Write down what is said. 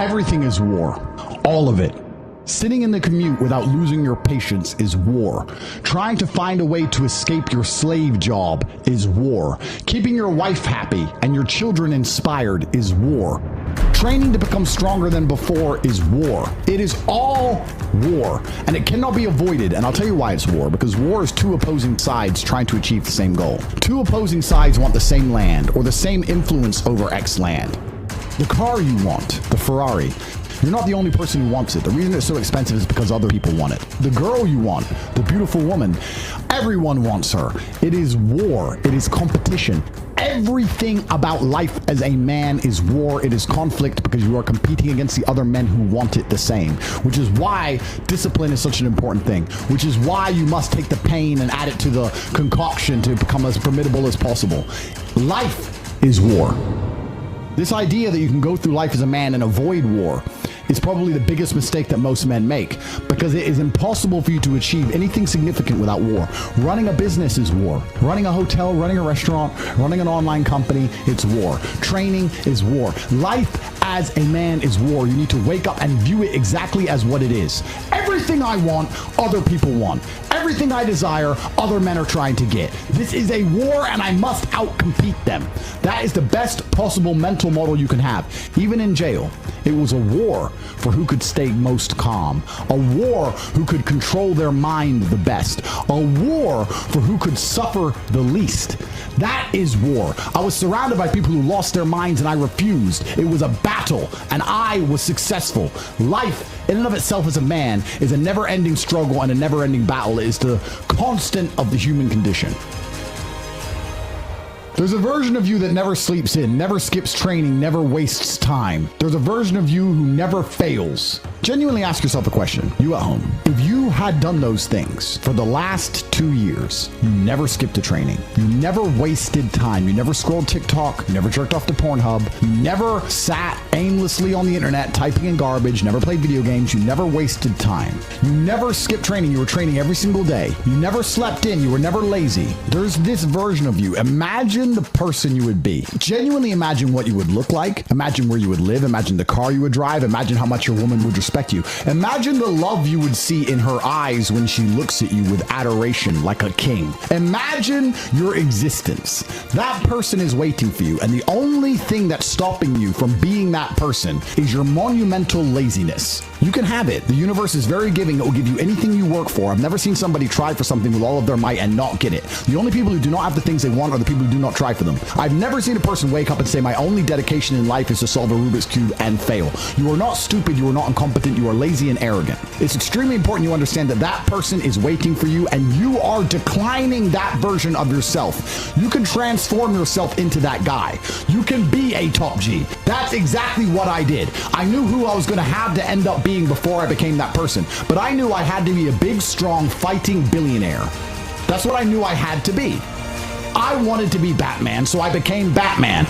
Everything is war. All of it. Sitting in the commute without losing your patience is war. Trying to find a way to escape your slave job is war. Keeping your wife happy and your children inspired is war. Training to become stronger than before is war. It is all war, and it cannot be avoided. And I'll tell you why it's war, because war is two opposing sides trying to achieve the same goal. Two opposing sides want the same land or the same influence over X land. The car you want, the Ferrari, you're not the only person who wants it. The reason it's so expensive is because other people want it. The girl you want, the beautiful woman, everyone wants her. It is war. It is competition. Everything about life as a man is war. It is conflict because you are competing against the other men who want it the same, which is why discipline is such an important thing, which is why you must take the pain and add it to the concoction to become as formidable as possible. Life is war. This idea that you can go through life as a man and avoid war is probably the biggest mistake that most men make, because it is impossible for you to achieve anything significant without war. Running a business is war. Running a hotel, running a restaurant, running an online company, it's war. Training is war. Life as a man is war. You need to wake up and view it exactly as what it is. Everything I want, other people want. Everything I desire, other men are trying to get. This is a war, and I must outcompete them. That is the best possible mental model you can have. Even in jail, it was a war for who could stay most calm. A war who could control their mind the best. A war for who could suffer the least. That is war. I was surrounded by people who lost their minds and I refused. It was a battle and I was successful. Life in and of itself as a man is a never-ending struggle and a never-ending battle. It is the constant of the human condition. There's a version of you that never sleeps in, never skips training, never wastes time. There's a version of you who never fails. Genuinely ask yourself a question, you at home. If you had done those things for the last 2 years, you never skipped a training, you never wasted time, you never scrolled TikTok, you never jerked off to Pornhub, you never sat aimlessly on the internet typing in garbage, never played video games, you never wasted time, you never skipped training, you were training every single day, you never slept in, you were never lazy. There's this version of you. Imagine the person you would be. Genuinely imagine what you would look like. Imagine where you would live. Imagine the car you would drive. Imagine how much your woman would respect you. Imagine the love you would see in her eyes when she looks at you with adoration like a king. Imagine your existence. That person is waiting for you, and the only thing that's stopping you from being that person is your monumental laziness. You can have it. The universe is very giving. It will give you anything you work for. I've never seen somebody try for something with all of their might and not get it. The only people who do not have the things they want are the people who do not try for them. I've never seen a person wake up and say, my only dedication in life is to solve a Rubik's Cube and fail. You are not stupid. You are not incompetent. You are lazy and arrogant. It's extremely important you understand that that person is waiting for you, and you are declining that version of yourself. You can transform yourself into that guy. You can be a top G. That's exactly what I did. I knew who I was going to have to end up being before I became that person, but I knew I had to be a big, strong, fighting billionaire. That's what I knew I had to be. I wanted to be Batman, so I became Batman.